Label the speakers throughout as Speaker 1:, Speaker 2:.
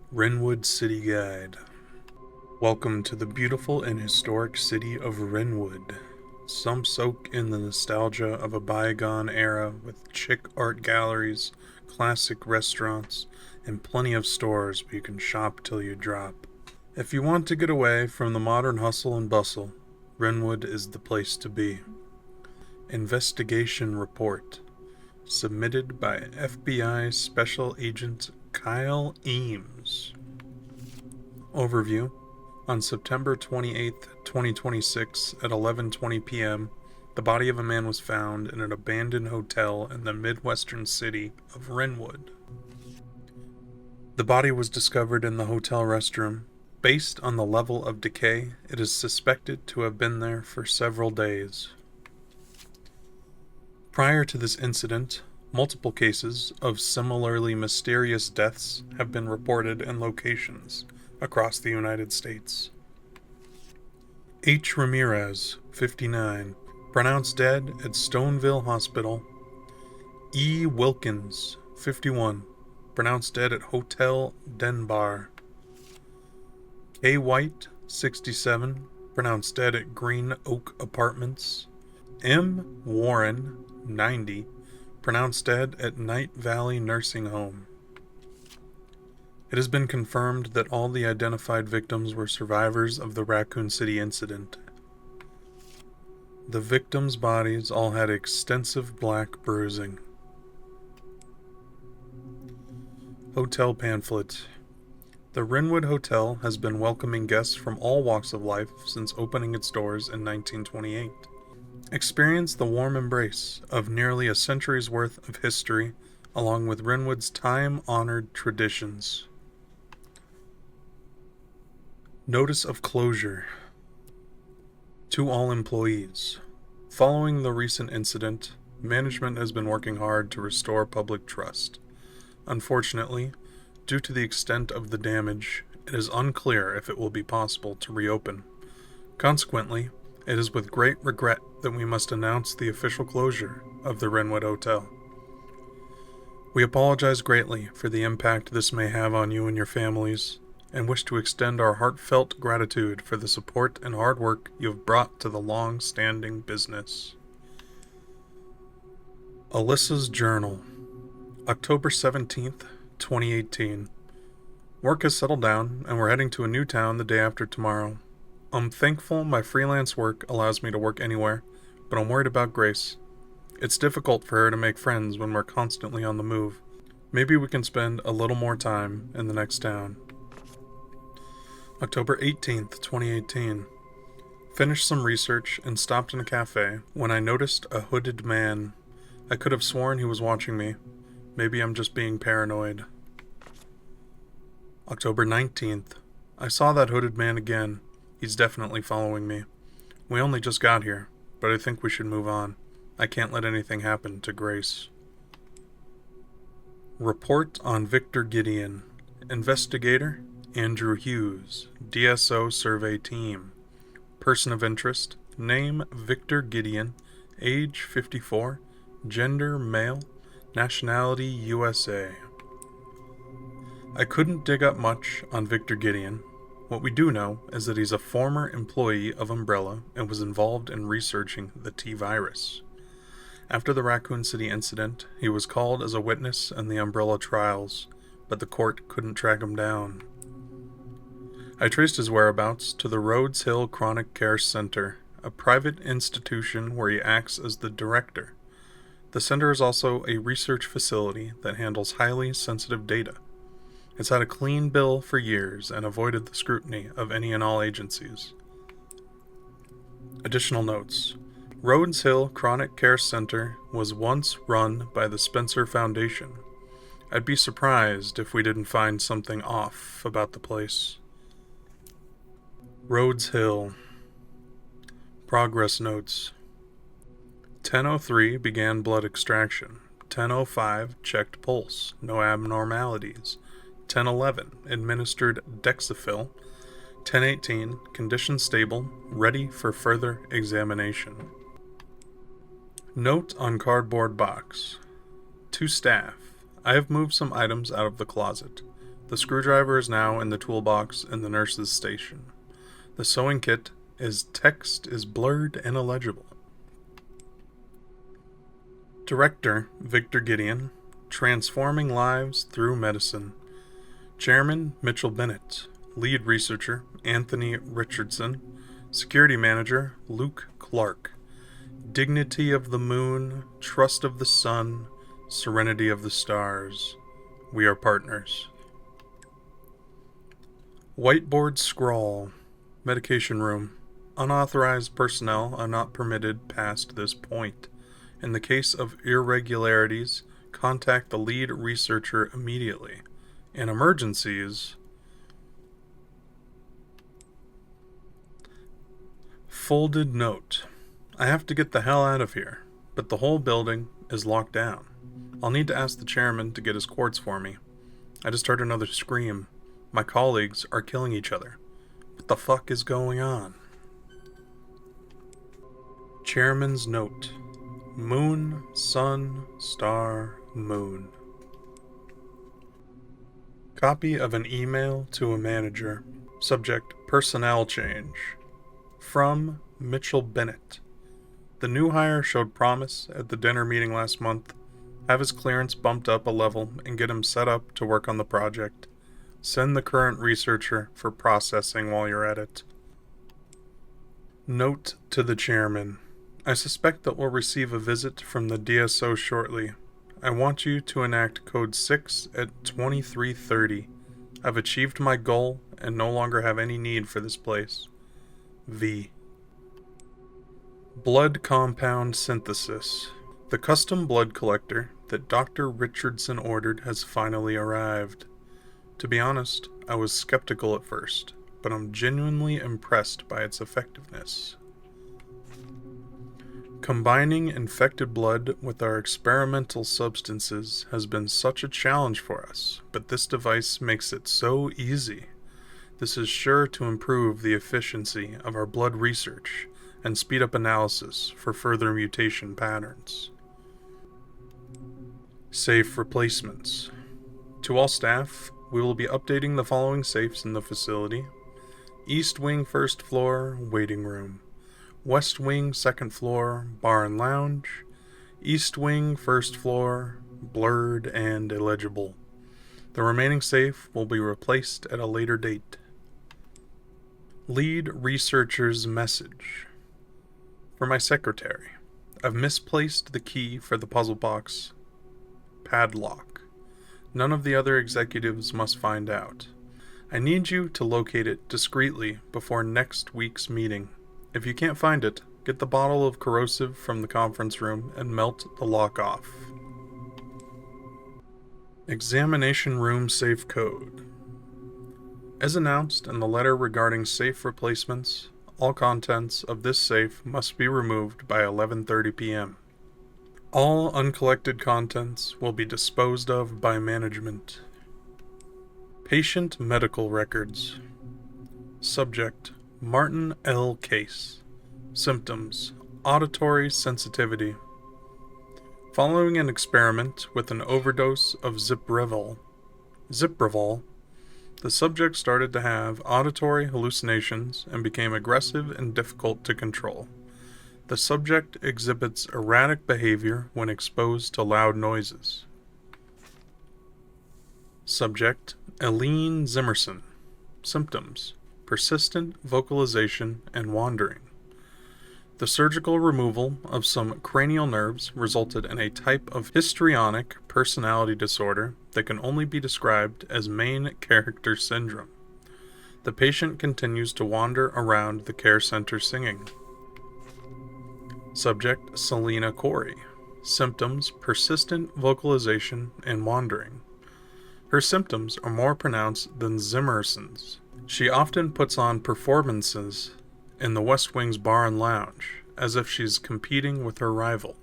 Speaker 1: Wrenwood City Guide. Welcome to the beautiful and historic city of Wrenwood. Some soak in the nostalgia of a bygone era with chic art galleries, classic restaurants, and plenty of stores where you can shop till you drop. If you want to get away from the modern hustle and bustle, Wrenwood is the place to be. Investigation Report. Submitted by FBI Special Agent Kyle Eames. Overview. On September 28, 2026 at 11:20 p.m., the body of a man was found in an abandoned hotel in the midwestern city of Wrenwood. The body was discovered in the hotel restroom. Based on the level of decay, it is suspected to have been there for several days. Prior to this incident, multiple cases of similarly mysterious deaths have been reported in locations across the United States. H. Ramirez, 59, pronounced dead at Stoneville Hospital. E. Wilkins, 51, pronounced dead at Hotel Denbar. K. White, 67, pronounced dead at Green Oak Apartments. M. Warren, 90, pronounced dead at Night Valley Nursing Home. It has been confirmed that all the identified victims were survivors of the Raccoon City incident. The victims' bodies all had extensive black bruising. Hotel Pamphlet. The Wrenwood Hotel has been welcoming guests from all walks of life since opening its doors in 1928. Experience the warm embrace of nearly a century's worth of history, along with Wrenwood's time-honored traditions. Notice of closure. To all employees. Following the recent incident, management has been working hard to restore public trust. Unfortunately, due to the extent of the damage, it is unclear if it will be possible to reopen. Consequently, it is with great regret that we must announce the official closure of the Wrenwood Hotel. We apologize greatly for the impact this may have on you and your families, and wish to extend our heartfelt gratitude for the support and hard work you have brought to the long-standing business. Alyssa's Journal. October 17th, 2018. Work has settled down, and we're heading to a new town the day after tomorrow. I'm thankful my freelance work allows me to work anywhere, but I'm worried about Grace. It's difficult for her to make friends when we're constantly on the move. Maybe we can spend a little more time in the next town. October 18th, 2018. Finished some research and stopped in a cafe when I noticed a hooded man. I could have sworn he was watching me. Maybe I'm just being paranoid. October 19th. I saw that hooded man again. He's definitely following me. We only just got here, but I think we should move on. I can't let anything happen to Grace. Report on Victor Gideon. Investigator, Andrew Hughes, DSO Survey Team. Person of interest, name Victor Gideon, age 54, gender male, nationality USA. I couldn't dig up much on Victor Gideon. What we do know is that he's a former employee of Umbrella and was involved in researching the T-virus. After the Raccoon City incident, he was called as a witness in the Umbrella trials, but the court couldn't track him down. I traced his whereabouts to the Rhodes Hill Chronic Care Center, a private institution where he acts as the director. The center is also a research facility that handles highly sensitive data. It's had a clean bill for years and avoided the scrutiny of any and all agencies. Additional notes. Rhodes Hill Chronic Care Center was once run by the Spencer Foundation. I'd be surprised if we didn't find something off about the place. Rhodes Hill. Progress notes. 10:03 began blood extraction. 10:05 checked pulse. No abnormalities. 10:11 administered Dexafil. 10:18 condition stable. Ready for further examination. Note on cardboard box. To staff. I have moved some items out of the closet. The screwdriver is now in the toolbox in the nurse's station. The sewing kit text is blurred and illegible. Director, Victor Gideon. Transforming Lives Through Medicine. Chairman, Mitchell Bennett. Lead Researcher, Anthony Richardson. Security Manager, Luke Clark. Dignity of the Moon, Trust of the Sun, Serenity of the Stars. We are partners. Whiteboard scrawl. Medication room. Unauthorized personnel are not permitted past this point. In the case of irregularities, contact the lead researcher immediately. In emergencies, folded note. I have to get the hell out of here, but the whole building is locked down. I'll need to ask the chairman to get his quartz for me. I just heard another scream. My colleagues are killing each other. What the fuck is going on? Chairman's note. Moon, sun, star, moon. Copy of an email to a manager. Subject, personnel change. From Mitchell Bennett. The new hire showed promise at the dinner meeting last month. Have his clearance bumped up a level and get him set up to work on the project. Send the current researcher for processing while you're at it. Note to the chairman. I suspect that we'll receive a visit from the DSO shortly. I want you to enact Code 6 at 23:30. I've achieved my goal and no longer have any need for this place. V. Blood compound synthesis. The custom blood collector that Dr. Richardson ordered has finally arrived. To be honest, I was skeptical at first, but I'm genuinely impressed by its effectiveness. Combining infected blood with our experimental substances has been such a challenge for us, but this device makes it so easy. This is sure to improve the efficiency of our blood research and speed up analysis for further mutation patterns. Safe replacements. To all staff, we will be updating the following safes in the facility. East Wing First Floor, Waiting Room. West Wing Second Floor, Bar and Lounge. East Wing First Floor, blurred and illegible. The remaining safe will be replaced at a later date. Lead Researcher's Message. For my secretary, I've misplaced the key for the puzzle box padlock. None of the other executives must find out. I need you to locate it discreetly before next week's meeting. If you can't find it, get the bottle of corrosive from the conference room and melt the lock off. Examination room safe code. As announced in the letter regarding safe replacements, all contents of this safe must be removed by 11:30 p.m. All uncollected contents will be disposed of by management. Patient medical records. Subject, Martin L. Case. Symptoms, auditory sensitivity. Following an experiment with an overdose of Zipravil, the subject started to have auditory hallucinations and became aggressive and difficult to control. The subject exhibits erratic behavior when exposed to loud noises. Subject, Eileen Zimmerson. Symptoms, persistent vocalization and wandering. The surgical removal of some cranial nerves resulted in a type of histrionic personality disorder that can only be described as main character syndrome. The patient continues to wander around the care center singing. Subject, Selena Corey. Symptoms, persistent vocalization and wandering. Her symptoms are more pronounced than Zimmerson's. She often puts on performances in the West Wing's bar and lounge, as if she's competing with her rival.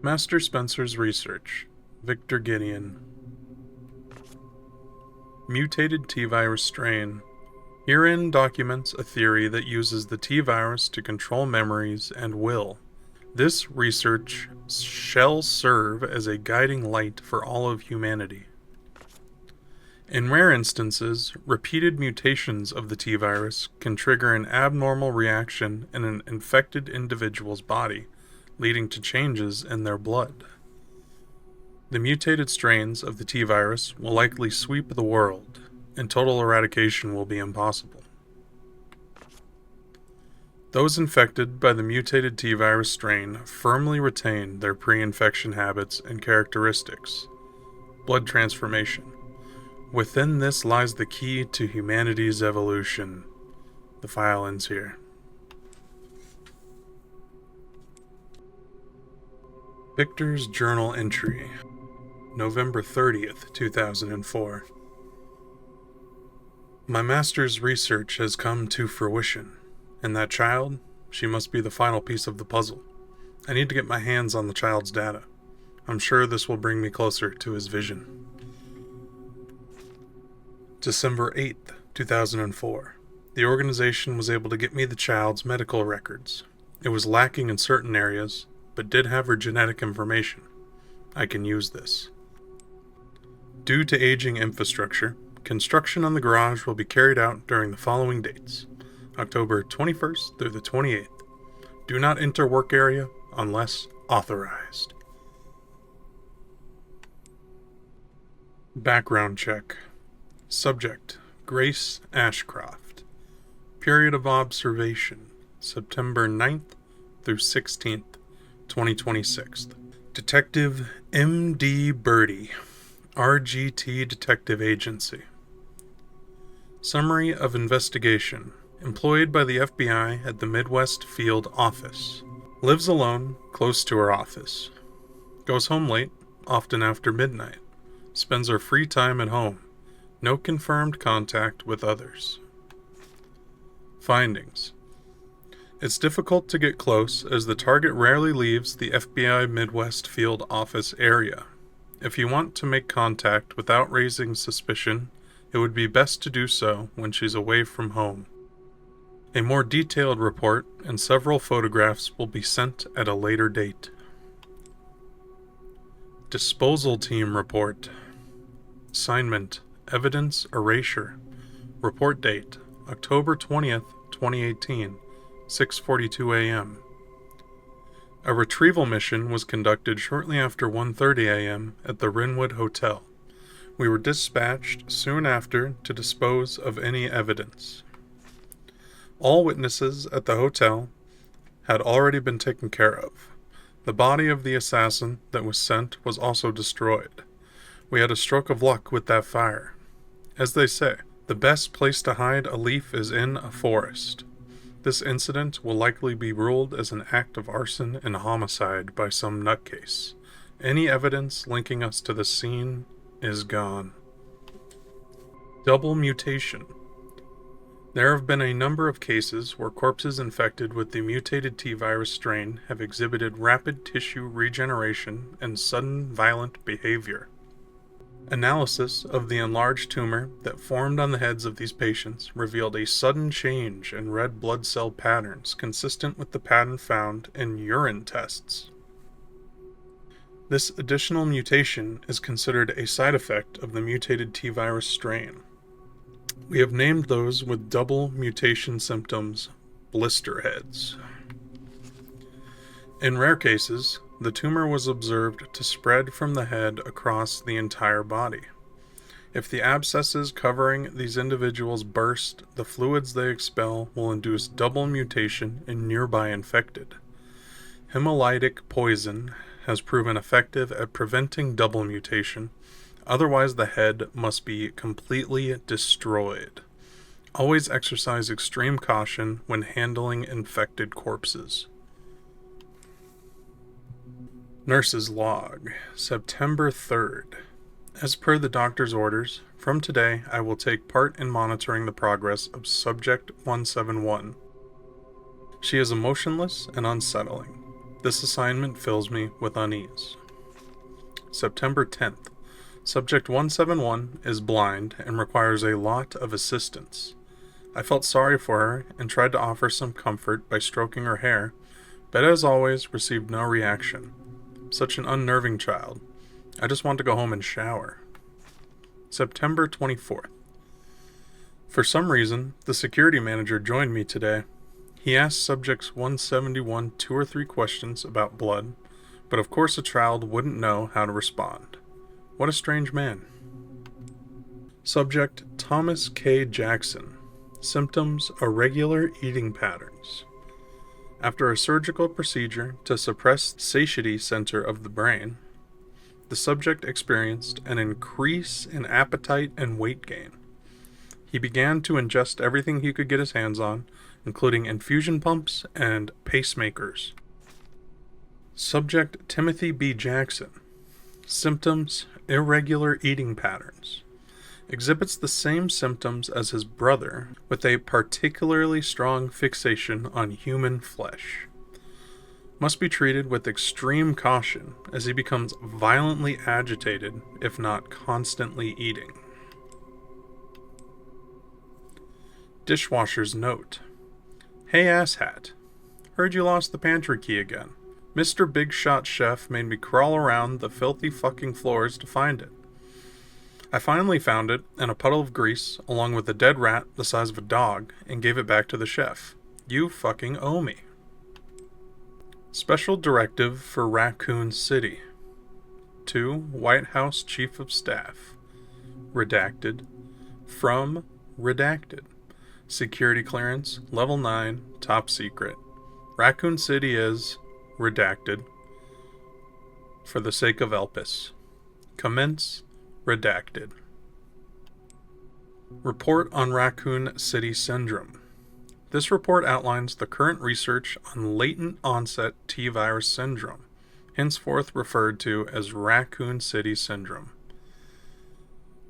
Speaker 1: Master Spencer's research, Victor Gideon. Mutated T-virus strain. Herein documents a theory that uses the T-virus to control memories and will. This research shall serve as a guiding light for all of humanity. In rare instances, repeated mutations of the T virus can trigger an abnormal reaction in an infected individual's body, leading to changes in their blood. The mutated strains of the T virus will likely sweep the world, and total eradication will be impossible. Those infected by the mutated T virus strain firmly retain their pre-infection habits and characteristics. Blood transformation. Within this lies the key to humanity's evolution. The file ends here. Victor's journal entry, November 30th, 2004. My master's research has come to fruition, and that child, she must be the final piece of the puzzle. I need to get my hands on the child's data. I'm sure this will bring me closer to his vision. December 8th, 2004. The organization was able to get me the child's medical records. It was lacking in certain areas, but did have her genetic information. I can use this. Due to aging infrastructure, construction on the garage will be carried out during the following dates: October 21st through the 28th. Do not enter work area unless authorized. Background check. Subject: Grace Ashcroft. Period of observation: September 9th through 16th, 2026. Detective M.D. Birdie, RGT Detective Agency. Summary of investigation. Employed by the FBI at the Midwest Field Office. Lives alone, close to her office. Goes home late, often after midnight. Spends her free time at home. No confirmed contact with others. Findings. It's difficult to get close as the target rarely leaves the FBI Midwest Field Office area. If you want to make contact without raising suspicion, it would be best to do so when she's away from home. A more detailed report and several photographs will be sent at a later date. Disposal Team Report. Assignment: Evidence Erasure. Report date: October 20th, 2018, 6:42 a.m. A retrieval mission was conducted shortly after 1:30 a.m. at the Wynwood Hotel. We were dispatched soon after to dispose of any evidence. All witnesses at the hotel had already been taken care of. The body of the assassin that was sent was also destroyed. We had a stroke of luck with that fire. As they say, the best place to hide a leaf is in a forest. This incident will likely be ruled as an act of arson and homicide by some nutcase. Any evidence linking us to the scene is gone. Double mutation. There have been a number of cases where corpses infected with the mutated T virus strain have exhibited rapid tissue regeneration and sudden violent behavior. Analysis of the enlarged tumor that formed on the heads of these patients revealed a sudden change in red blood cell patterns consistent with the pattern found in urine tests. This additional mutation is considered a side effect of the mutated T virus strain. We have named those with double mutation symptoms blister heads. In rare cases, the tumor was observed to spread from the head across the entire body. If the abscesses covering these individuals burst, the fluids they expel will induce double mutation in nearby infected. Hemolytic poison has proven effective at preventing double mutation, otherwise the head must be completely destroyed. Always exercise extreme caution when handling infected corpses. Nurse's Log, September 3rd. As per the doctor's orders, from today I will take part in monitoring the progress of Subject 171. She is emotionless and unsettling. This assignment fills me with unease. September 10th. Subject 171 is blind and requires a lot of assistance. I felt sorry for her and tried to offer some comfort by stroking her hair, but as always received no reaction. Such an unnerving child. I just want to go home and shower. September 24th. For some reason, the security manager joined me today. He asked subjects 171 2 or 3 questions about blood, but of course a child wouldn't know how to respond. What a strange man. Subject Thomas K. Jackson. Symptoms: irregular eating patterns. After a surgical procedure to suppress the satiety center of the brain, the subject experienced an increase in appetite and weight gain. He began to ingest everything he could get his hands on, including infusion pumps and pacemakers. Subject Timothy B. Jackson. Symptoms: irregular eating patterns. Exhibits the same symptoms as his brother, with a particularly strong fixation on human flesh. Must be treated with extreme caution as he becomes violently agitated, if not constantly eating. Dishwasher's note. Hey asshat. Heard you lost the pantry key again. Mr. Big Shot Chef made me crawl around the filthy fucking floors to find it. I finally found it in a puddle of grease, along with a dead rat the size of a dog, and gave it back to the chef. You fucking owe me. Special Directive for Raccoon City. To White House Chief of Staff. Redacted. From Redacted. Security clearance, level 9, top secret. Raccoon City is redacted. For the sake of Elpis. Commence. Redacted. Report on Raccoon City Syndrome. This report outlines the current research on latent onset T-virus syndrome, henceforth referred to as Raccoon City Syndrome.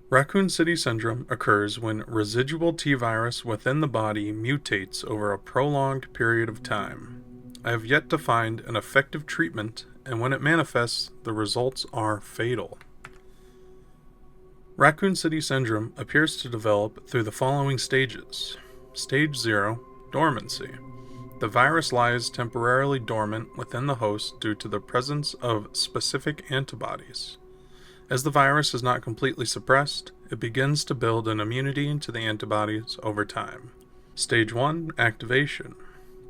Speaker 1: Raccoon City Syndrome occurs when residual T-virus within the body mutates over a prolonged period of time. I have yet to find an effective treatment, and when it manifests, the results are fatal. Raccoon City Syndrome appears to develop through the following stages. Stage 0, dormancy. The virus lies temporarily dormant within the host due to the presence of specific antibodies. As the virus is not completely suppressed, it begins to build an immunity to the antibodies over time. Stage 1, activation.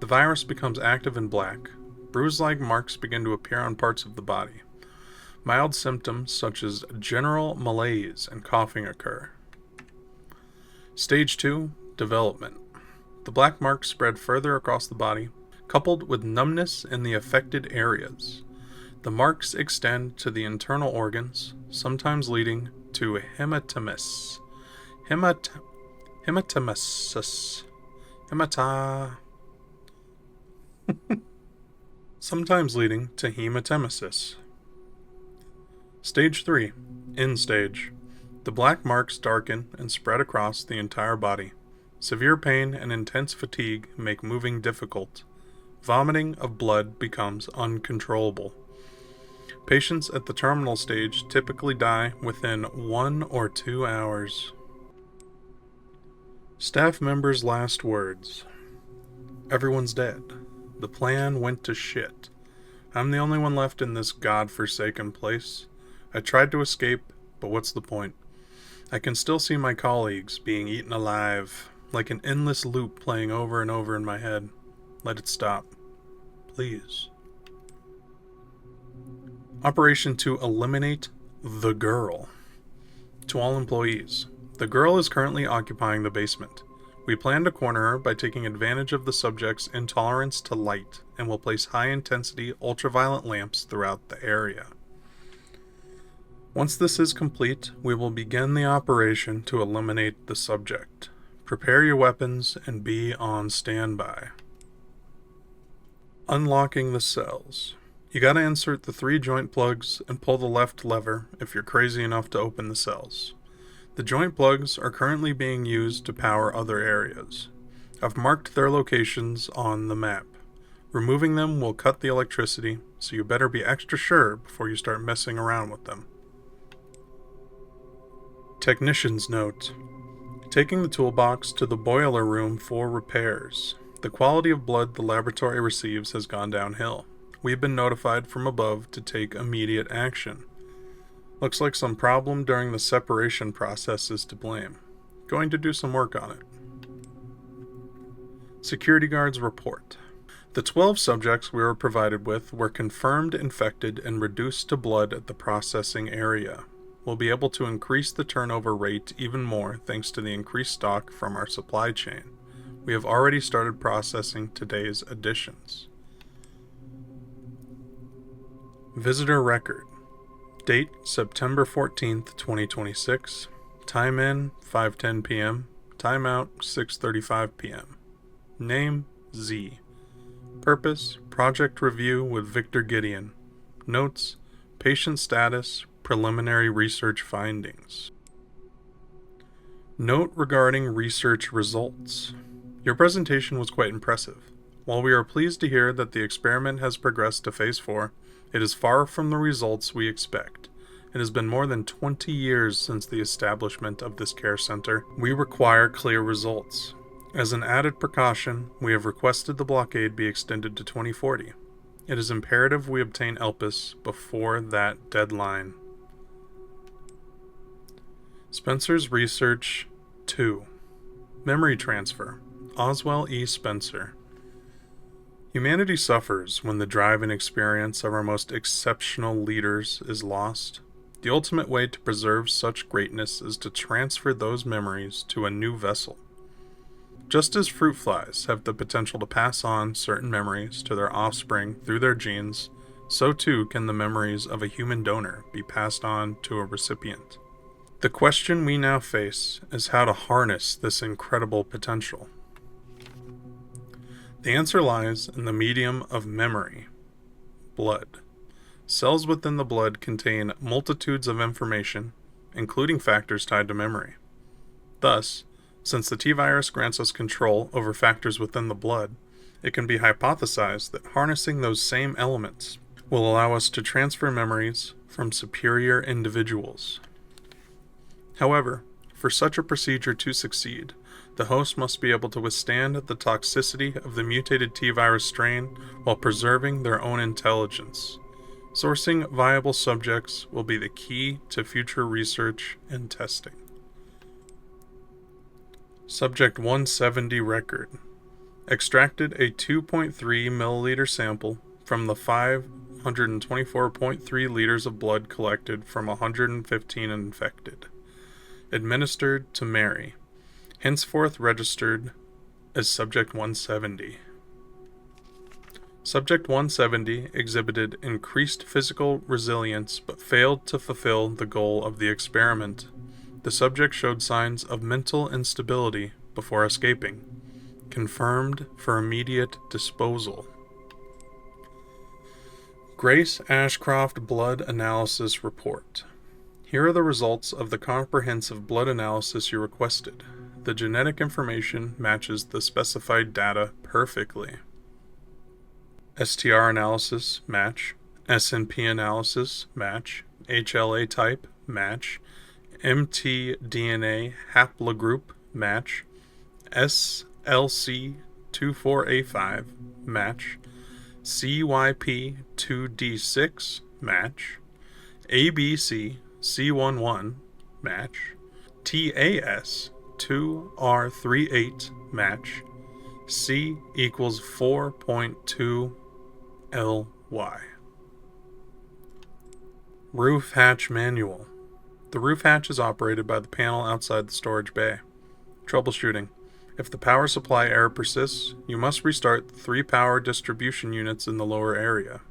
Speaker 1: The virus becomes active in black. Bruise-like marks begin to appear on parts of the body. Mild symptoms such as general malaise and coughing occur. Stage 2, development. The black marks spread further across the body, coupled with numbness in the affected areas. The marks extend to the internal organs, sometimes leading to hematemesis. Sometimes leading to hematemesis. Stage 3, end stage. The black marks darken and spread across the entire body. Severe pain and intense fatigue make moving difficult. Vomiting of blood becomes uncontrollable. Patients at the terminal stage typically die within 1 or 2 hours. Staff members' last words. Everyone's dead. The plan went to shit. I'm the only one left in this god-forsaken place. I tried to escape, but what's the point? I can still see my colleagues being eaten alive, like an endless loop playing over and over in my head. Let it stop. Please. Operation to eliminate the girl. To all employees, the girl is currently occupying the basement. We plan to corner her by taking advantage of the subject's intolerance to light, and will place high-intensity ultraviolet lamps throughout the area. Once this is complete, we will begin the operation to eliminate the subject. Prepare your weapons and be on standby. Unlocking the cells. You gotta insert the 3 joint plugs and pull the left lever if you're crazy enough to open the cells. The joint plugs are currently being used to power other areas. I've marked their locations on the map. Removing them will cut the electricity, so you better be extra sure before you start messing around with them. Technician's note. Taking the toolbox to the boiler room for repairs. The quality of blood the laboratory receives has gone downhill. We've been notified from above to take immediate action. Looks like some problem during the separation process is to blame. Going to do some work on it. Security guards report. The 12 subjects we were provided with were confirmed infected and reduced to blood at the processing area. We'll be able to increase the turnover rate even more thanks to the increased stock from our supply chain. We have already started processing today's additions. Visitor record. Date September 14th, 2026. Time in 5:10 p.m. Time out 6:35 p.m. Name Z. Purpose Project Review with Victor Gideon. Notes Patient Status Preliminary Research Findings. Note regarding research results. Your presentation was quite impressive. While we are pleased to hear that the experiment has progressed to Phase 4, it is far from the results we expect. It has been more than 20 years since the establishment of this care center. We require clear results. As an added precaution, we have requested the blockade be extended to 2040. It is imperative we obtain ELPIS before that deadline. Spencer's Research 2. Memory Transfer. Oswell E. Spencer. Humanity suffers when the drive and experience of our most exceptional leaders is lost. The ultimate way to preserve such greatness is to transfer those memories to a new vessel. Just as fruit flies have the potential to pass on certain memories to their offspring through their genes, so too can the memories of a human donor be passed on to a recipient. The question we now face is how to harness this incredible potential. The answer lies in the medium of memory, blood. Cells within the blood contain multitudes of information, including factors tied to memory. Thus, since the T-virus grants us control over factors within the blood, it can be hypothesized that harnessing those same elements will allow us to transfer memories from superior individuals. However, for such a procedure to succeed, the host must be able to withstand the toxicity of the mutated T-virus strain while preserving their own intelligence. Sourcing viable subjects will be the key to future research and testing. Subject 170 record. Extracted a 2.3 milliliter sample from the 524.3 liters of blood collected from 115 infected. Administered to Mary. Henceforth registered as Subject 170. Subject 170 exhibited increased physical resilience but failed to fulfill the goal of the experiment. The subject showed signs of mental instability before escaping. Confirmed for immediate disposal. Grace Ashcroft Blood Analysis Report. Here are the results of the comprehensive blood analysis you requested. The genetic information matches the specified data perfectly. STR analysis, match. SNP analysis, match. HLA type, match. mtDNA haplogroup, match. SLC24A5, match. CYP2D6, match. ABC-C11, match. TAS2R38, match. C equals 4.2 LY. Roof hatch manual. The roof hatch is operated by the panel outside the storage bay. Troubleshooting. If the power supply error persists, you must restart the 3 power distribution units in the lower area.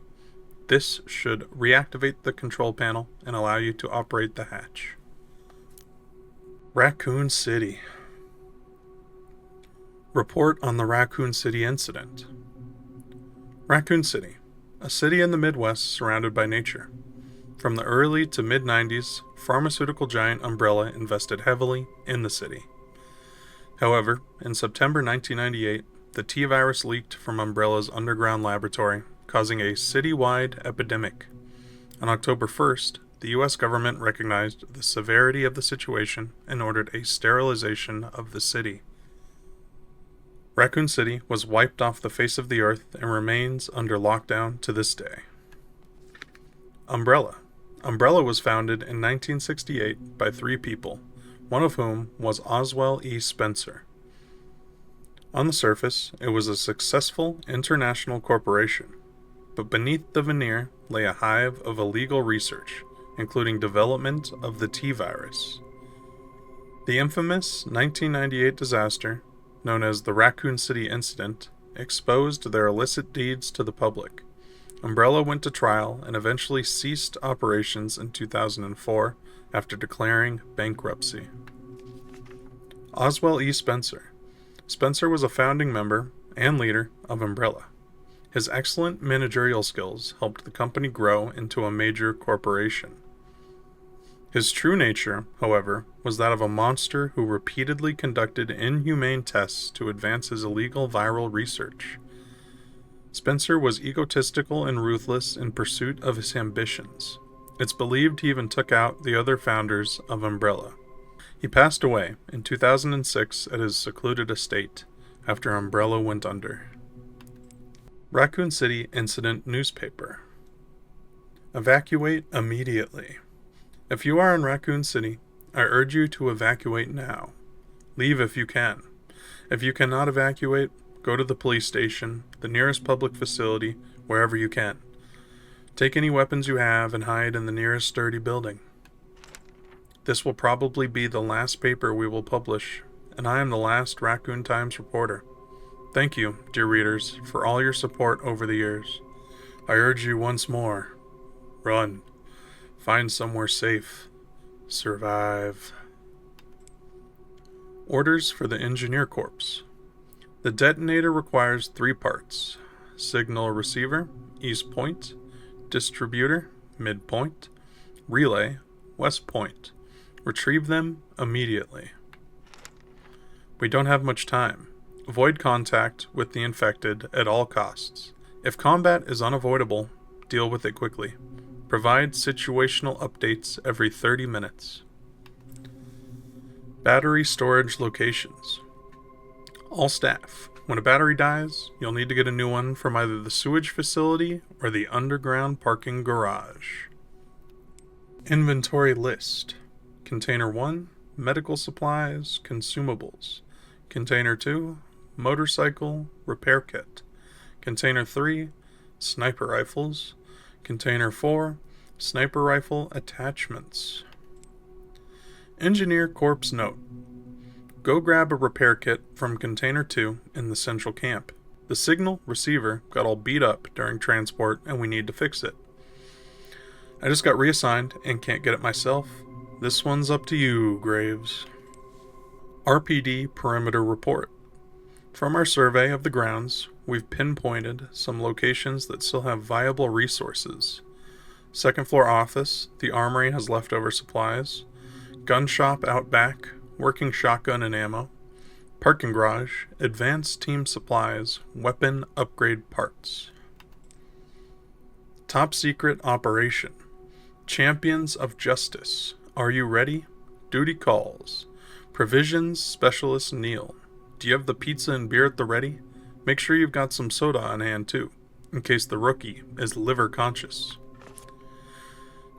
Speaker 1: This should reactivate the control panel and allow you to operate the hatch. Raccoon City. Report on the Raccoon City incident. Raccoon City, a city in the Midwest surrounded by nature. From the early to mid-90s, pharmaceutical giant Umbrella invested heavily in the city. However, in September 1998, the T-virus leaked from Umbrella's underground laboratory, causing a citywide epidemic. On October 1st, the U.S. government recognized the severity of the situation and ordered a sterilization of the city. Raccoon City was wiped off the face of the earth and remains under lockdown to this day. Umbrella, Umbrella was founded in 1968 by 3 people, one of whom was Oswell E. Spencer. On the surface, it was a successful international corporation, but beneath the veneer lay a hive of illegal research, including development of the T-virus. The infamous 1998 disaster, known as the Raccoon City Incident, exposed their illicit deeds to the public. Umbrella went to trial and eventually ceased operations in 2004 after declaring bankruptcy. Oswell E. Spencer. Spencer was a founding member and leader of Umbrella. His excellent managerial skills helped the company grow into a major corporation. His true nature, however, was that of a monster who repeatedly conducted inhumane tests to advance his illegal viral research. Spencer was egotistical and ruthless in pursuit of his ambitions. It's believed he even took out the other founders of Umbrella. He passed away in 2006 at his secluded estate after Umbrella went under. Raccoon City Incident Newspaper. Evacuate immediately. If you are in Raccoon City, I urge you to evacuate now. Leave if you can. If you cannot evacuate, go to the police station, the nearest public facility, wherever you can. Take any weapons you have and hide in the nearest sturdy building. This will probably be the last paper we will publish, and I am the last Raccoon Times reporter. Thank you, dear readers, for all your support over the years. I urge you once more, run. Find somewhere safe. Survive. Orders for the Engineer Corps. The detonator requires 3 parts: signal receiver, east point; distributor, midpoint; relay, west point. Retrieve them immediately. We don't have much time. Avoid contact with the infected at all costs. If combat is unavoidable, deal with it quickly. Provide situational updates every 30 minutes. Battery storage locations. All staff, when a battery dies, you'll need to get a new one from either the sewage facility or the underground parking garage. Inventory list. Container 1, medical supplies, consumables. Container 2, motorcycle, repair kit. Container 3, sniper rifles. Container 4, sniper rifle attachments. Engineer Corps note. Go grab a repair kit from Container 2 in the central camp. The signal receiver got all beat up during transport and we need to fix it. I just got reassigned and can't get it myself. This one's up to you, Graves. RPD Perimeter Report. From our survey of the grounds, we've pinpointed some locations that still have viable resources. Second floor office, the armory has leftover supplies. Gun shop out back, working shotgun and ammo. Parking garage, advanced team supplies, weapon upgrade parts. Top secret operation. Champions of Justice. Are you ready? Duty calls. Provisions Specialist Neil. Do you have the pizza and beer at the ready? Make sure you've got some soda on hand too, in case the rookie is liver conscious.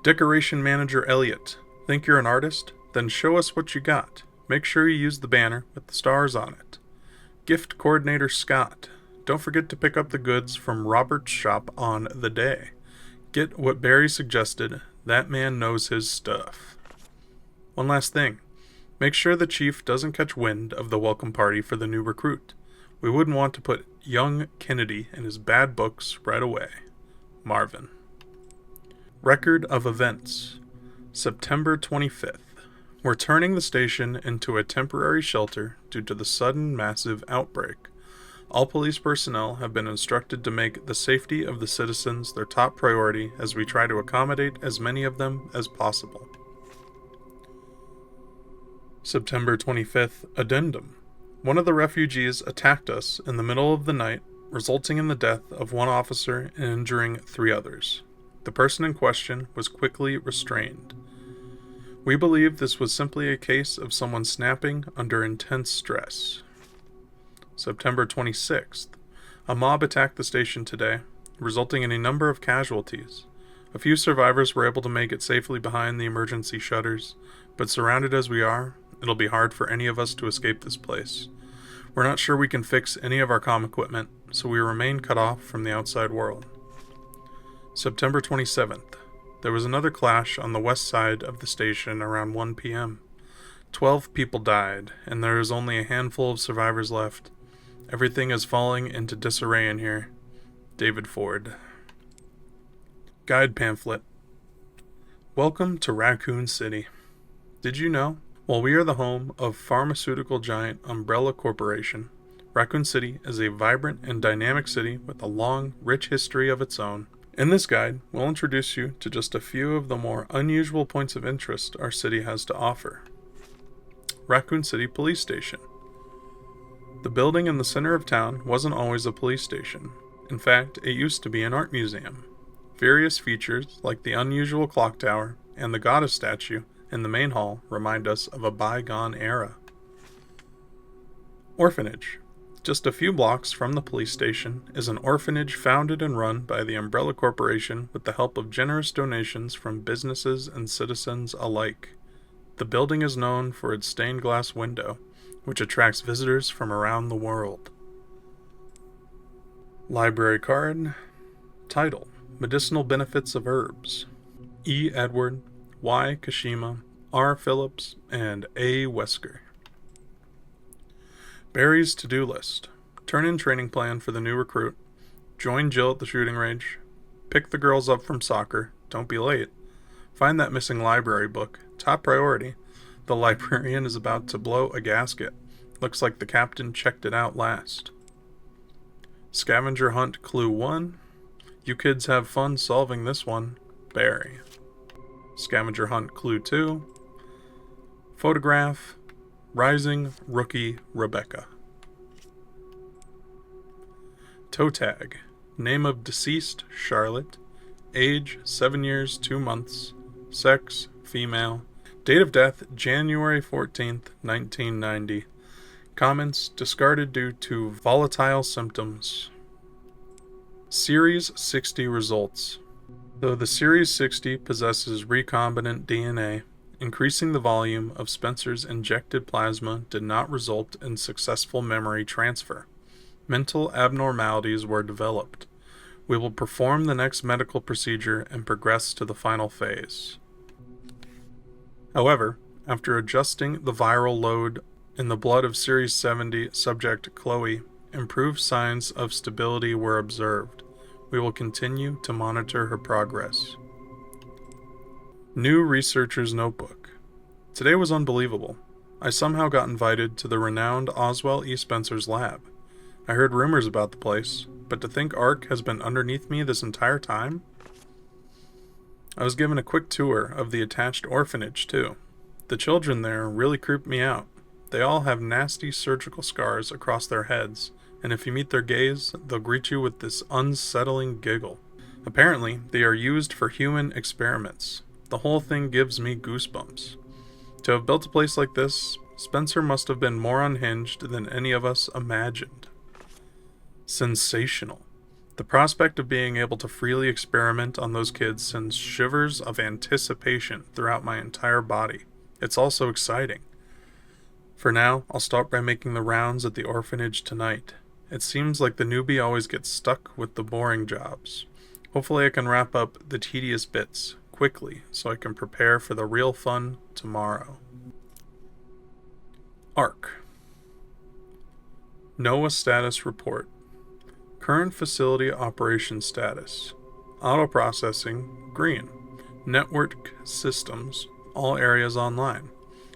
Speaker 1: Decoration Manager Elliot. Think you're an artist? Then show us what you got. Make sure you use the banner with the stars on it. Gift Coordinator Scott. Don't forget to pick up the goods from Robert's shop on the day. Get what Barry suggested. That man knows his stuff. One last thing. Make sure the chief doesn't catch wind of the welcome party for the new recruit. We wouldn't want to put young Kennedy in his bad books right away. Marvin. Record of events. September 25th. We're turning the station into a temporary shelter due to the sudden massive outbreak. All police personnel have been instructed to make the safety of the citizens their top priority as we try to accommodate as many of them as possible. September 25th. Addendum. One of the refugees attacked us in the middle of the night, resulting in the death of 1 officer and injuring 3 others. The person in question was quickly restrained. We believe this was simply a case of someone snapping under intense stress. September 26th. A mob attacked the station today, resulting in a number of casualties. A few survivors were able to make it safely behind the emergency shutters, but surrounded as we are, it'll be hard for any of us to escape this place. We're not sure we can fix any of our comm equipment, so we remain cut off from the outside world. September 27th. There was another clash on the west side of the station around 1 p.m. 12 people died, and there is only a handful of survivors left. Everything is falling into disarray in here. David Ford. Guide pamphlet. Welcome to Raccoon City. Did you know? While we are the home of pharmaceutical giant Umbrella Corporation, Raccoon City is a vibrant and dynamic city with a long, rich history of its own. In this guide, we'll introduce you to just a few of the more unusual points of interest our city has to offer. Raccoon City Police Station. The building in the center of town wasn't always a police station. In fact, it used to be an art museum. Various features, like the unusual clock tower and the goddess statue in the main hall, remind us of a bygone era. Orphanage. Just a few blocks from the police station is an orphanage founded and run by the Umbrella Corporation with the help of generous donations from businesses and citizens alike. The building is known for its stained glass window, which attracts visitors from around the world. Library card. Title: Medicinal Benefits of Herbs. E. Edward, Y. Kashima, R. Phillips, and A. Wesker. Barry's to-do list. Turn in training plan for the new recruit. Join Jill at the shooting range. Pick the girls up from soccer. Don't be late. Find that missing library book. Top priority. The librarian is about to blow a gasket. Looks like the captain checked it out last. Scavenger hunt clue 1. You kids have fun solving this one. Barry. Scavenger hunt clue 2. Photograph. Rising rookie Rebecca. Toe tag. Name of deceased Charlotte. Age 7 years 2 months. Sex female. Date of death January 14th, 1990. Comments discarded due to volatile symptoms. Series 60 results. Though the Series 60 possesses recombinant DNA, increasing the volume of Spencer's injected plasma did not result in successful memory transfer. Mental abnormalities were developed. We will perform the next medical procedure and progress to the final phase. However, after adjusting the viral load in the blood of Series 70 subject Chloe, improved signs of stability were observed. We will continue to monitor her progress. New Researcher's Notebook. Today was unbelievable. I somehow got invited to the renowned Oswell E. Spencer's lab. I heard rumors about the place, but to think ARC has been underneath me this entire time? I was given a quick tour of the attached orphanage, too. The children there really creeped me out. They all have nasty surgical scars across their heads, and if you meet their gaze, they'll greet you with this unsettling giggle. Apparently, they are used for human experiments. The whole thing gives me goosebumps. To have built a place like this, Spencer must have been more unhinged than any of us imagined. Sensational. The prospect of being able to freely experiment on those kids sends shivers of anticipation throughout my entire body. It's also exciting. For now, I'll start by making the rounds at the orphanage tonight. It seems like the newbie always gets stuck with the boring jobs. Hopefully I can wrap up the tedious bits quickly so I can prepare for the real fun tomorrow. ARC. NOAA Status Report. Current Facility Operation Status. Auto Processing, green. Network Systems, all areas online.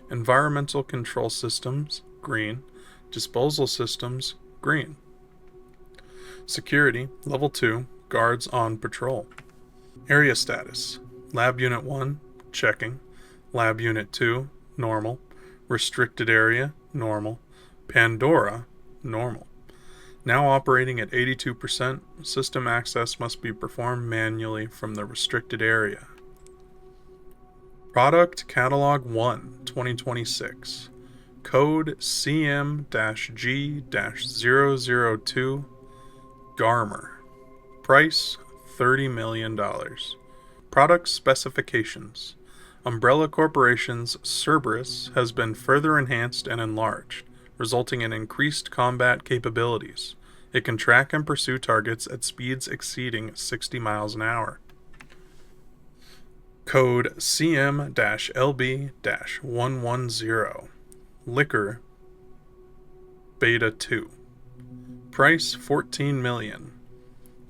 Speaker 1: Environmental Control Systems, green. Disposal Systems, green. Security, Level 2, guards on patrol. Area Status. Lab Unit 1, checking. Lab Unit 2, normal. Restricted Area, normal. Pandora, normal. Now operating at 82%, system access must be performed manually from the restricted area. Product Catalog 1, 2026. Code CM-G-002, Garmer. Price $30 million. Product specifications. Umbrella Corporation's Cerberus has been further enhanced and enlarged, resulting in increased combat capabilities. It can track and pursue targets at speeds exceeding 60 miles an hour. Code CM-LB-110. Liquor Beta 2. Price 14 million.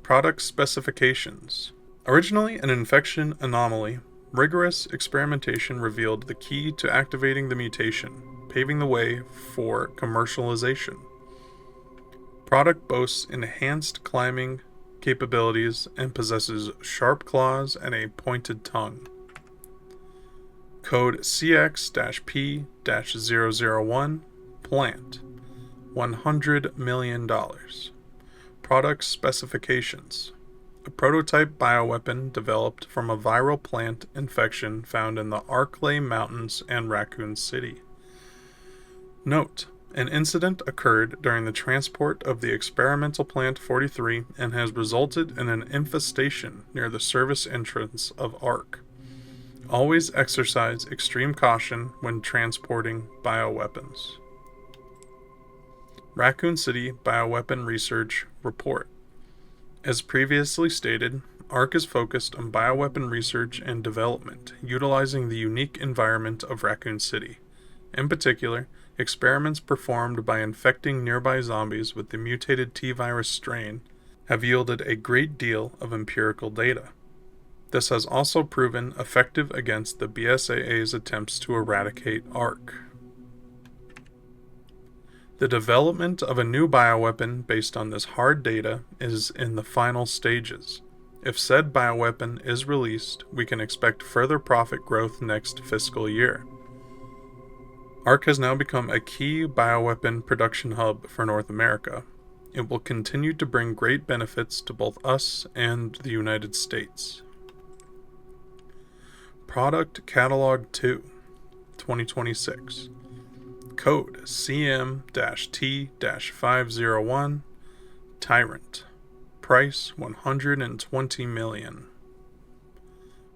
Speaker 1: Product specifications. Originally an infection anomaly, rigorous experimentation revealed the key to activating the mutation, paving the way for commercialization. Product boasts enhanced climbing capabilities and possesses sharp claws and a pointed tongue. Code CX-P-001. Plant $100 million. Product specifications. A prototype bioweapon developed from a viral plant infection found in the Arklay Mountains and Raccoon City. Note: an incident occurred during the transport of the experimental Plant 43 and has resulted in an infestation near the service entrance of ARC. Always exercise extreme caution when transporting bioweapons. Raccoon City Bioweapon Research Report. As previously stated, ARC is focused on bioweapon research and development, utilizing the unique environment of Raccoon City. In particular, experiments performed by infecting nearby zombies with the mutated T-virus strain have yielded a great deal of empirical data. This has also proven effective against the BSAA's attempts to eradicate ARC. The development of a new bioweapon based on this hard data is in the final stages. If said bioweapon is released, we can expect further profit growth next fiscal year. ARC has now become a key bioweapon production hub for North America. It will continue to bring great benefits to both us and the United States. Product Catalog 2, 2026. Code CM-T-501. Tyrant. Price 120 million.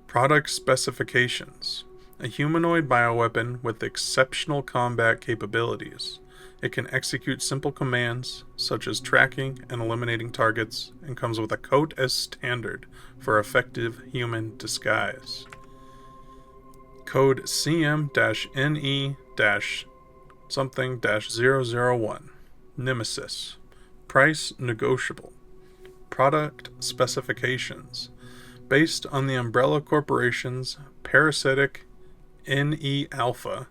Speaker 1: Product specifications. A humanoid bioweapon with exceptional combat capabilities. It can execute simple commands, such as tracking and eliminating targets, and comes with a coat as standard for effective human disguise. Code CM-NE-something-001. Nemesis. Price negotiable. Product specifications. Based on the Umbrella Corporation's parasitic NE-alpha,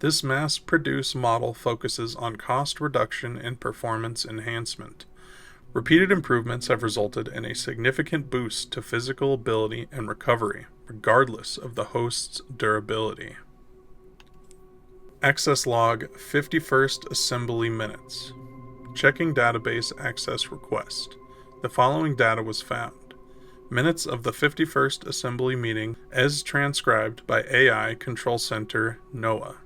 Speaker 1: this mass-produced model focuses on cost reduction and performance enhancement. Repeated improvements have resulted in a significant boost to physical ability and recovery, regardless of the host's durability. Access log 51st assembly minutes. Checking database access request. The following data was found. Minutes of the 51st assembly meeting as transcribed by AI Control Center NOAA.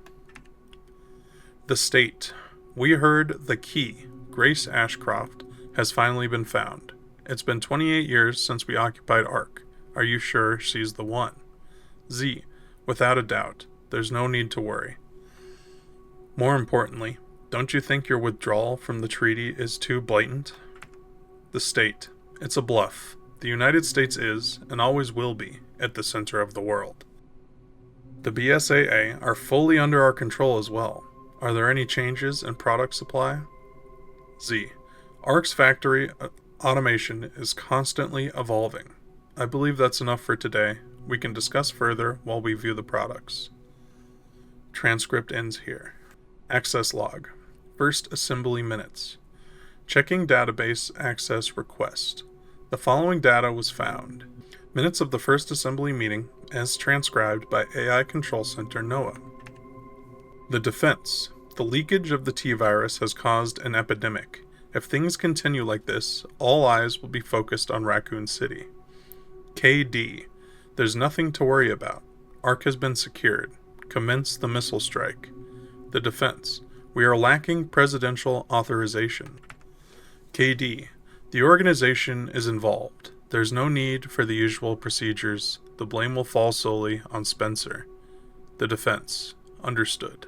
Speaker 1: The state. We heard the key, Grace Ashcroft, has finally been found. It's been 28 years since we occupied ARC. Are you sure she's the one? Z. Without a doubt. There's no need to worry. More importantly, don't you think your withdrawal from the treaty is too blatant? The state. It's a bluff. The United States is, and always will be, at the center of the world. The BSAA are fully under our control as well. Are there any changes in product supply? Z. ARC's factory automation is constantly evolving. I believe that's enough for today. We can discuss further while we view the products. Transcript ends here. Access log. First assembly minutes. Checking database access request. The following data was found. Minutes of the first assembly meeting as transcribed by AI Control Center NOAA. The defense. The leakage of the T-virus has caused an epidemic. If things continue like this, all eyes will be focused on Raccoon City. KD. There's nothing to worry about. ARC has been secured. Commence the missile strike. The defense. We are lacking presidential authorization. KD. The organization is involved. There's no need for the usual procedures. the blame will fall solely on Spencer. The defense. Understood.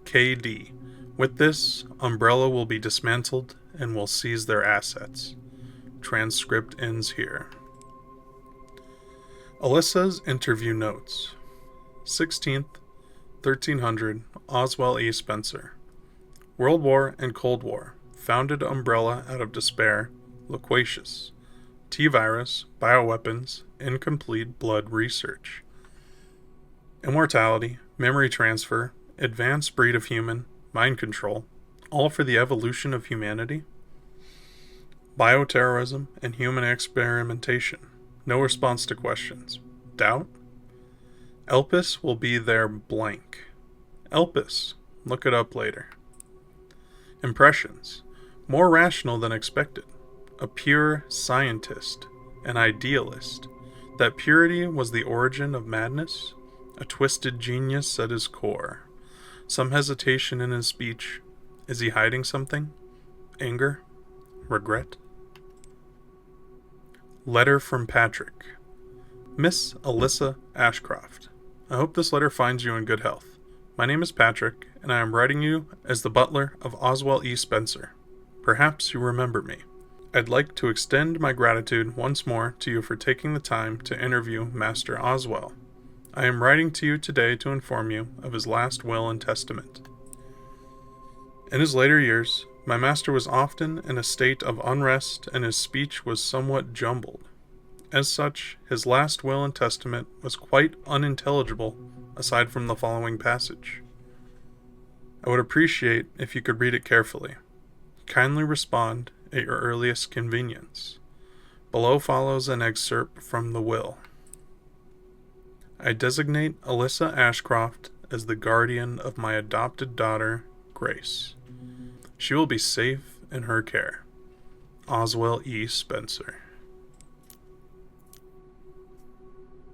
Speaker 1: KD. With this, Umbrella will be dismantled and will seize their assets. Transcript ends here. Alyssa's interview notes. 16th, 1300, Oswell E. Spencer. World War and Cold War. Founded Umbrella out of despair. Loquacious. T-virus, bioweapons, incomplete blood research. Immortality, memory transfer, advanced breed of human, mind control, all for the evolution of humanity. Bioterrorism and human experimentation. No response to questions. Doubt? Elpis will be their blank. Elpis. Look it up later. Impressions. More rational than expected. A pure scientist. An idealist. That purity was the origin of madness. A twisted genius at his core. Some hesitation in his speech. Is he hiding something? Anger? Regret? Letter from Patrick. Miss Alyssa Ashcroft. I hope this letter finds you in good health. My name is Patrick, and I am writing you as the butler of Oswell E. Spencer. Perhaps you remember me. I'd like to extend my gratitude once more to you for taking the time to interview Master Oswell. I am writing to you today to inform you of his last will and testament. In his later years, my master was often in a state of unrest and his speech was somewhat jumbled. As such, his last will and testament was quite unintelligible aside from the following passage. I would appreciate if you could read it carefully. Kindly respond at your earliest convenience. Below follows an excerpt from the will. I designate Alyssa Ashcroft as the guardian of my adopted daughter, Grace. She will be safe in her care. Oswell E. Spencer.